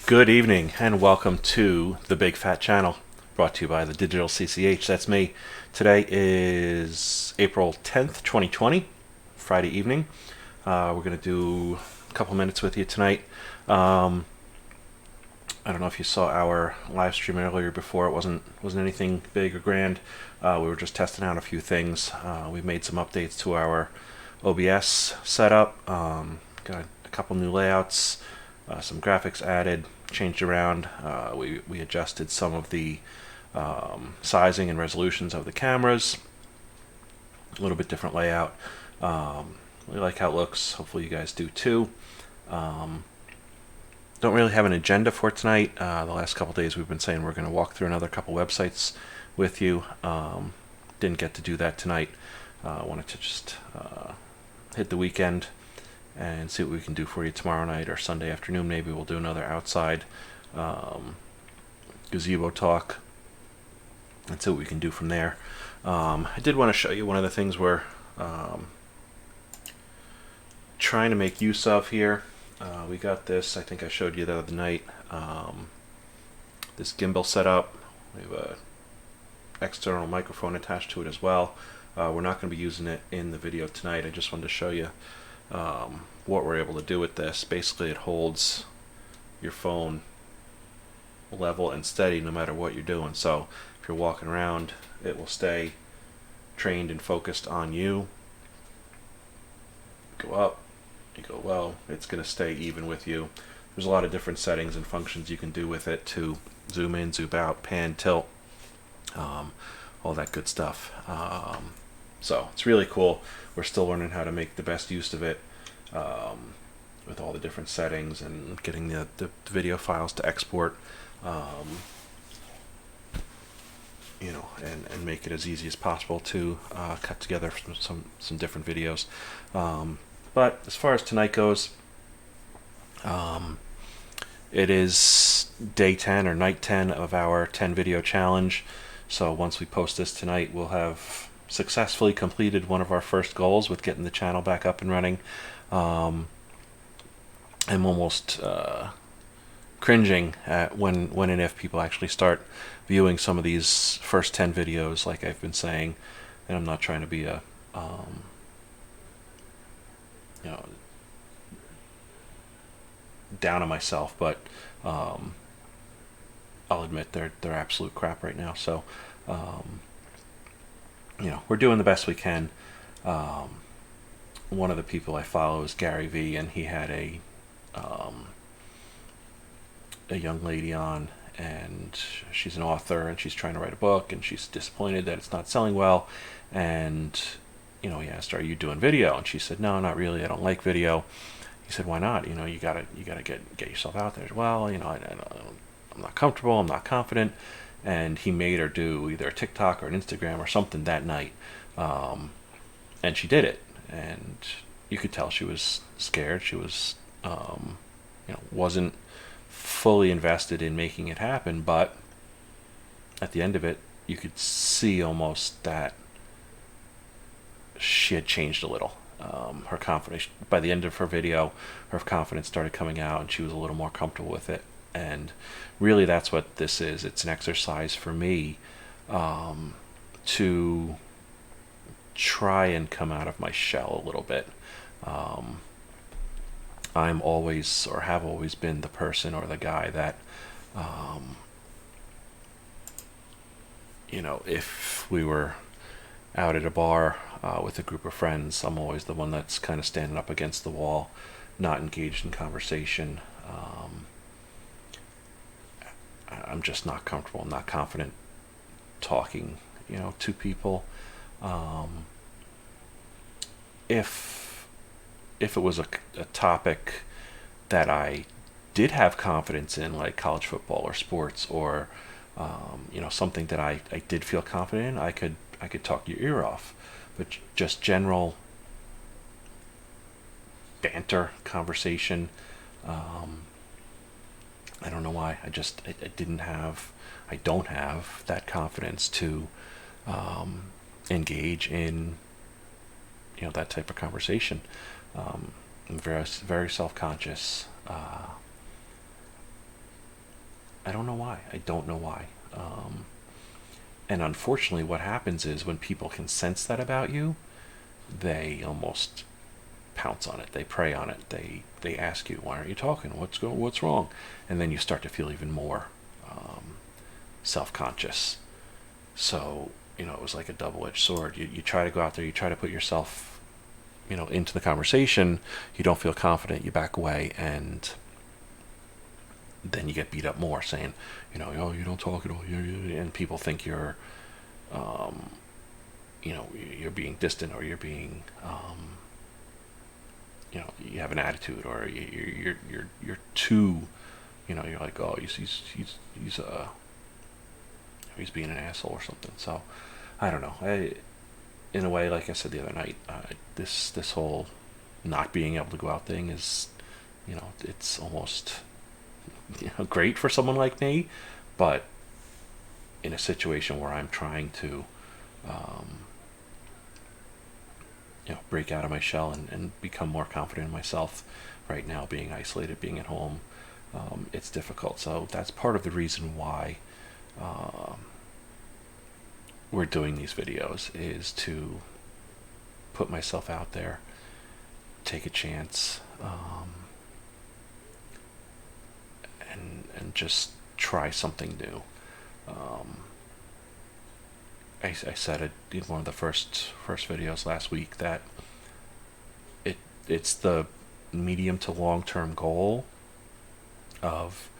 Good evening and welcome to the Big Fat Channel, brought to you by the theDigitalCCH. That's me. Today is April 10th, 2020, Friday evening. We're going to do a couple minutes with you tonight. I don't know if you saw our live stream earlier before. It wasn't anything big or grand. We were just testing out a few things. We made some updates to our OBS setup. Got a couple new layouts, some graphics added, changed around. We adjusted some of the sizing and resolutions of the cameras. A little bit different layout. We like how it looks. Hopefully you guys do too. Don't really have an agenda for tonight. The last couple days we've been saying we're going to walk through another couple websites with you. Didn't get to do that tonight. Wanted to just hit the weekend and see what we can do for you tomorrow night or Sunday afternoon. Maybe we'll do another outside gazebo talk and see what we can do from there. I did want to show you one of the things we're trying to make use of here. We got this, I think I showed you the other night, this gimbal setup. We have a external microphone attached to it as well. We're not going to be using it in the video tonight. I just wanted to show you what we're able to do with this. Basically it holds your phone level and steady no matter what you're doing. So if you're walking around, it will stay trained and focused on you. Go up, you go low, it's going to stay even with you. There's a lot of different settings and functions you can do with it to zoom in, zoom out, pan, tilt, all that good stuff. So it's really cool. We're still learning how to make the best use of it with all the different settings and getting the video files to export, and make it as easy as possible to cut together some different videos. But as far as tonight goes, it is day 10 or night 10 of our 10 video challenge. So once we post this tonight, we'll have successfully completed one of our first goals with getting the channel back up and running. I'm almost cringing at when and if people actually start viewing some of these first 10 videos, like I've been saying. And I'm not trying to be a down on myself, but I'll admit they're absolute crap right now. So we're doing the best we can. One of the people I follow is Gary V, and he had a young lady on, and she's an author and she's trying to write a book, and she's disappointed that it's not selling well. And he asked her, "Are you doing video?" And she said, "No, not really. I don't like video." He said, "Why not? You gotta get yourself out there." Well, I'm not comfortable. I'm not confident. And he made her do either a TikTok or an Instagram or something that night, and she did it. And you could tell she was scared. She was, wasn't fully invested in making it happen. But at the end of it, you could see almost that she had changed a little. Her confidence, by the end of her video, her confidence started coming out, and she was a little more comfortable with it. And really, that's what this is. It's an exercise for me to try and come out of my shell a little bit. I'm always, or have always been, the person or the guy that, if we were out at a bar with a group of friends, I'm always the one that's kind of standing up against the wall, not engaged in conversation. I'm just not comfortable. I'm not confident talking, to people. If it was a topic that I did have confidence in, like college football or sports, or something that I did feel confident in, I could talk your ear off. But just general banter, conversation, I don't know why. I don't have that confidence to engage in that type of conversation. I'm very, very self-conscious. I don't know why. I don't know why. And unfortunately, what happens is when people can sense that about you, they almost pounce on it. They prey on it. They ask you, "Why aren't you talking? What's wrong?" And then you start to feel even more self-conscious. So it was like a double-edged sword. You try to go out there, you try to put yourself, into the conversation. You don't feel confident. You back away, and then you get beat up more, saying, "Oh, you don't talk at all," and people think um, you're being distant, or you're being, you have an attitude, or you're too, you're like, "Oh, he's being an asshole or something." So I don't know. In a way, like I said the other night, this whole not being able to go out thing is, it's almost great for someone like me, but in a situation where I'm trying to, um, break out of my shell and become more confident in myself. Right now, being isolated, being at home, it's difficult. So that's part of the reason why we're doing these videos, is to put myself out there, take a chance, and just try something new. I said it in one of the first videos last week that it's the medium to long term goal of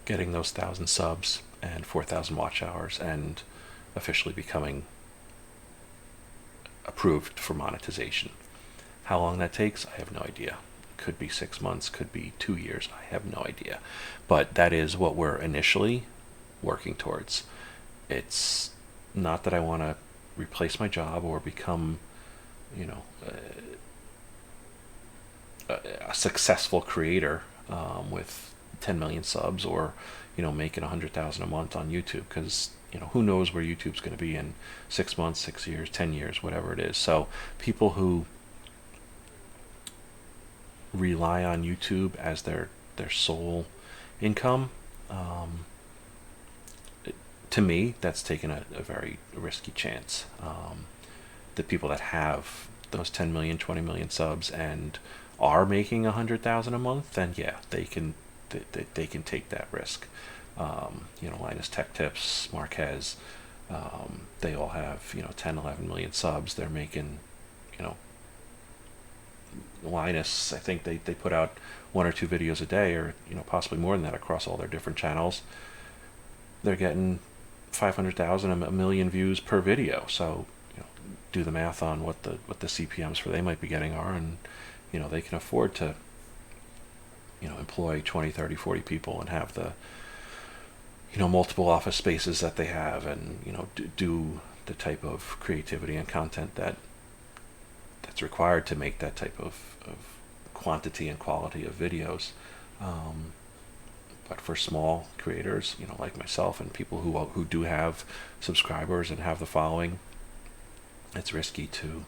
getting those 1,000 subs and 4,000 watch hours and officially becoming approved for monetization. How long that takes, I have no idea. Could be 6 months, could be 2 years, I have no idea. But that is what we're initially working towards. It's not that I want to replace my job or become, a successful creator with 10 million subs, or making 100,000 a month on YouTube, because who knows where YouTube's going to be in 6 months, 6 years, 10 years, whatever it is. So people who rely on YouTube as their sole income, to me, that's taken a very risky chance. The people that have those 10 million, 20 million subs and are making 100,000 a month, then yeah, they can take that risk. Linus Tech Tips, Marquez, they all have 10, 11 million subs. They're making, Linus, I think they put out 1 or 2 videos a day, or possibly more than that, across all their different channels. They're getting 500,000, a million views per video. So do the math on what the CPMs for they might be getting are, and they can afford to employ 20, 30, 40 people and have the multiple office spaces that they have, and do the type of creativity and content that's required to make that type of quantity and quality of videos. But for small creators, like myself, and people who do have subscribers and have the following, it's risky to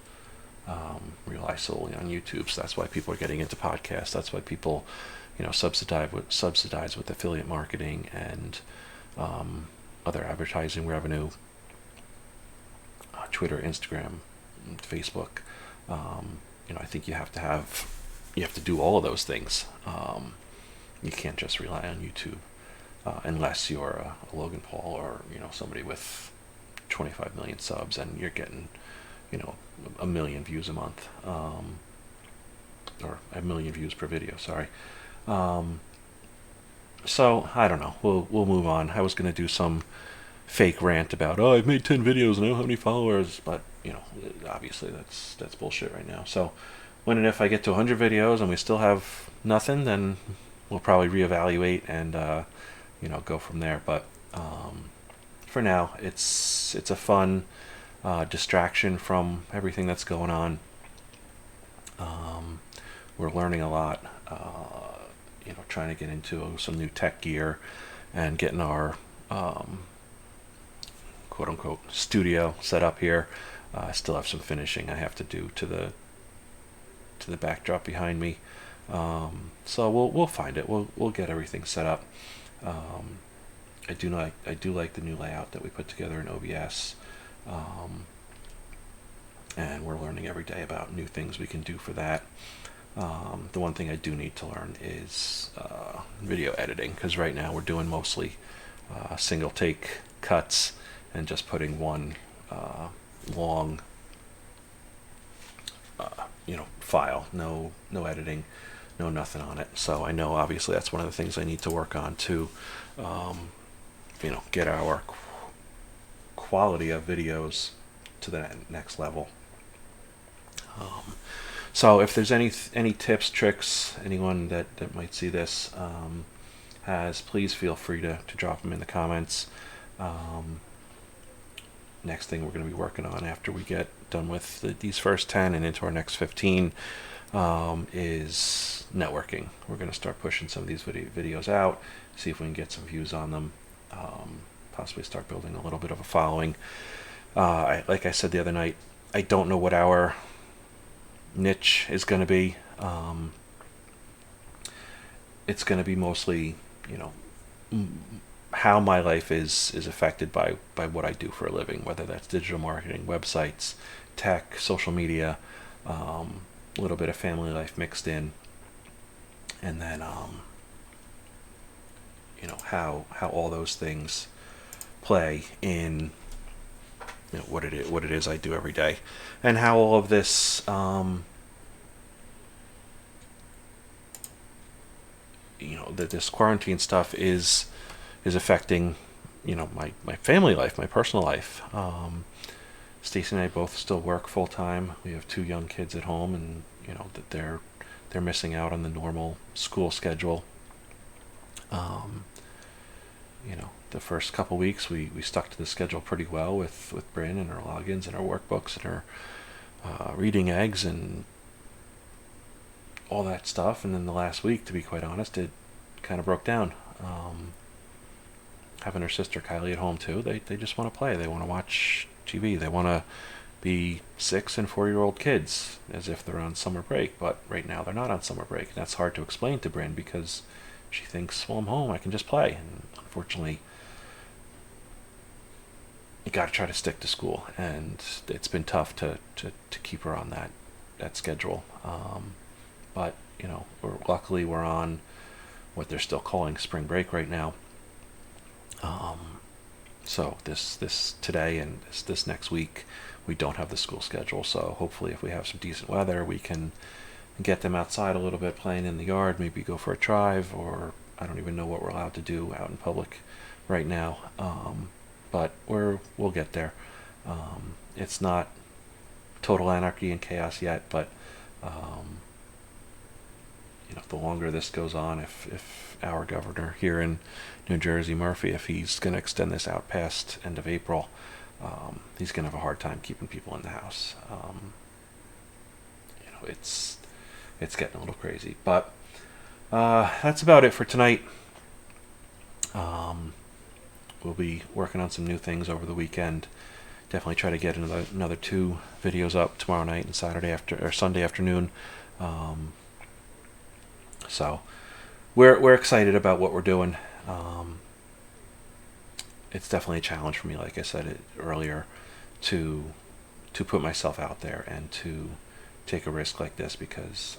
rely solely on YouTube. So that's why people are getting into podcasts. That's why people, subsidize with affiliate marketing and other advertising revenue, Twitter, Instagram, Facebook. I think you have to do all of those things. You can't just rely on YouTube, unless you're a Logan Paul, or somebody with 25 million subs and you're getting 1 million views a month, or 1 million views per video. Sorry. So I don't know. We'll move on. I was going to do some fake rant about, oh, I've made 10 videos and I don't have any followers, but obviously that's bullshit right now. So when and if I get to 100 videos and we still have nothing, then we'll probably reevaluate and go from there. But for now, it's a fun distraction from everything that's going on. We're learning a lot. Trying to get into some new tech gear and getting our quote unquote studio set up here. I still have some finishing I have to do to the backdrop behind me. So we'll find it. We'll get everything set up. I do like the new layout that we put together in OBS, and we're learning every day about new things we can do for that. The one thing I do need to learn is video editing, because right now we're doing mostly single take cuts and just putting one long file, no editing, no nothing on it. So I know obviously that's one of the things I need to work on to get our quality of videos to the next level. So if there's any tips, tricks, anyone that might see this has, please feel free to drop them in the comments. Next thing we're going to be working on after we get done with these first 10 and into our next 15 is networking. We're going to start pushing some of these videos out, see if we can get some views on them, possibly start building a little bit of a following. Like I said the other night, I don't know what our niche is going to be. It's going to be mostly, how my life is affected by what I do for a living, whether that's digital marketing, websites, tech, social media, a little bit of family life mixed in, and then how all those things play in what it is I do every day, and how all of this that this quarantine stuff is affecting my family life, my personal life. Stacy and I both still work full time. We have 2 young kids at home, and that they're missing out on the normal school schedule. The first couple weeks we stuck to the schedule pretty well with Bryn and her logins and her workbooks and her reading eggs and all that stuff. And then the last week, to be quite honest, it kind of broke down. Having her sister Kylie at home too, they just want to play. They want to watch TV. They want to be 6 and 4-year-old kids as if they're on summer break. But right now they're not on summer break. And that's hard to explain to Bryn because she thinks, well, I'm home, I can just play. And unfortunately, you got to try to stick to school, and it's been tough to keep her on that schedule. But luckily we're on what they're still calling spring break right now. So this today and this next week we don't have the school schedule. So hopefully, if we have some decent weather, we can get them outside a little bit, playing in the yard, maybe go for a drive, or I don't even know what we're allowed to do out in public right now. But we'll get there. It's not total anarchy and chaos yet, but the longer this goes on, if our governor here in New Jersey, Murphy, if he's going to extend this out past end of April, he's going to have a hard time keeping people in the house. It's getting a little crazy, but that's about it for tonight. We'll be working on some new things over the weekend. Definitely try to get another 2 videos up tomorrow night and Sunday afternoon. So we're excited about what we're doing. It's definitely a challenge for me, like I said earlier, to put myself out there and to take a risk like this, because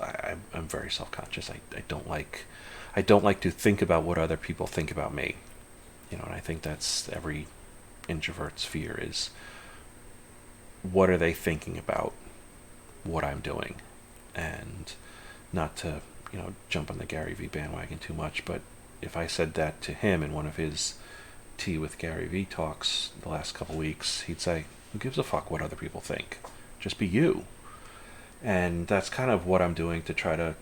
I'm very self-conscious. I don't like to think about what other people think about me. And I think that's every introvert's fear, is what are they thinking about what I'm doing, and not to jump on the Gary Vee bandwagon too much. But if I said that to him in one of his Tea with Gary Vee talks the last couple weeks, he'd say, who gives a fuck what other people think? Just be you. And that's kind of what I'm doing to try to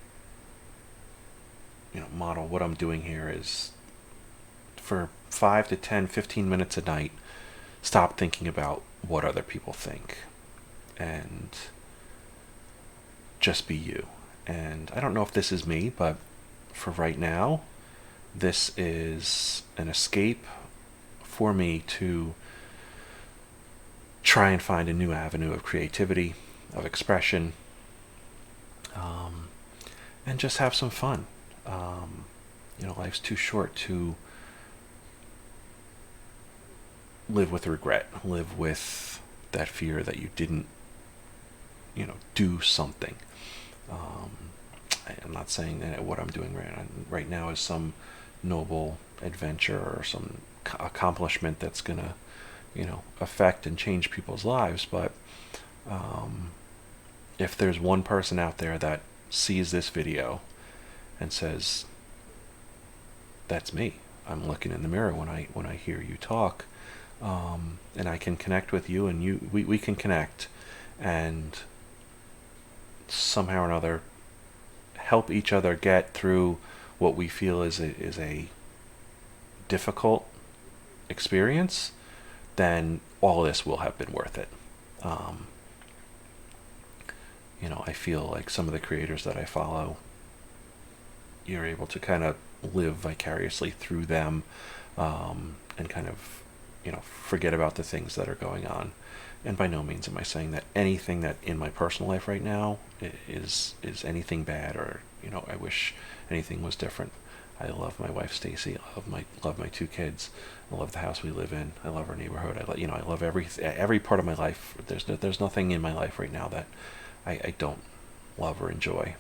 model what I'm doing here, is for 5 to 10, 15 minutes a night, stop thinking about what other people think and just be you. And I don't know if this is me, but for right now, this is an escape for me to try and find a new avenue of creativity, of expression, and just have some fun. Life's too short to live with regret, live with that fear that you didn't, do something. I'm not saying that what I'm doing right now is some noble adventure or some accomplishment that's gonna, affect and change people's lives. But if there's one person out there that sees this video and says, "That's me. I'm looking in the mirror when I hear you talk," and I can connect with you, and we can connect, and somehow or another help each other get through what we feel is a difficult experience, then all this will have been worth it. I feel like some of the creators that I follow, you're able to kind of live vicariously through them, and kind of, forget about the things that are going on. And by no means am I saying that anything that in my personal life right now is anything bad, or I wish anything was different. I love my wife Stacy. I love my two kids. I love the house we live in. I love our neighborhood. I love every part of my life. There's nothing in my life right now that I don't love or enjoy.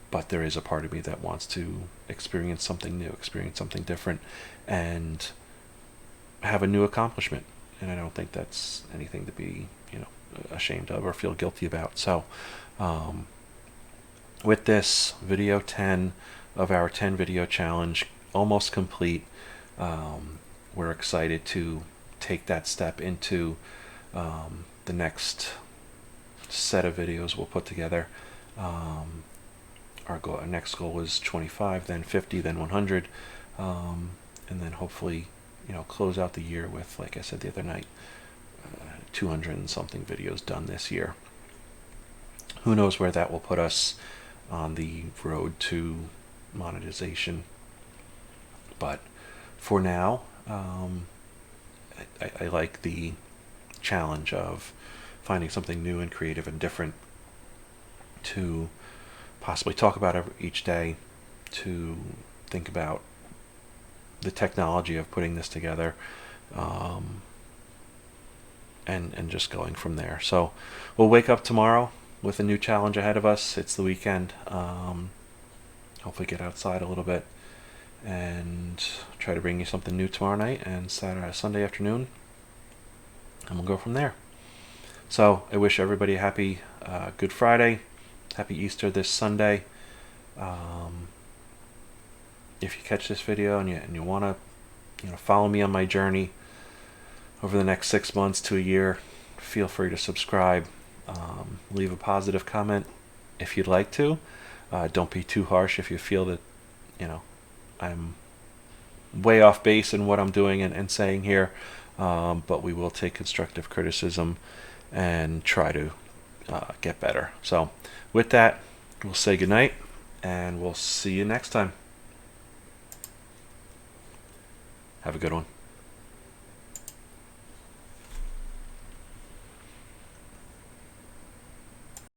But there is a part of me that wants to experience something new, experience something different, and have a new accomplishment. And I don't think that's anything to be, ashamed of or feel guilty about. So, with this video 10 of our 10 video challenge almost complete, we're excited to take that step into the next set of videos we'll put together. Our next goal was 25, then 50, then 100, and then hopefully, close out the year with, like I said the other night, 200 and something videos done this year. Who knows where that will put us on the road to monetization. But for now, I like the challenge of finding something new and creative and different to possibly talk about each day, to think about the technology of putting this together, and just going from there. So we'll wake up tomorrow with a new challenge ahead of us. It's the weekend. Hopefully get outside a little bit and try to bring you something new tomorrow night and Sunday afternoon, and we'll go from there. So I wish everybody a happy Good Friday, happy Easter this Sunday. If you catch this video and you want to follow me on my journey over the next 6 months to a year, feel free to subscribe. Leave a positive comment if you'd like to. Don't be too harsh if you feel that I'm way off base in what I'm doing and saying here, but we will take constructive criticism and try to get better. So with that, we'll say goodnight, and we'll see you next time. Have a good one.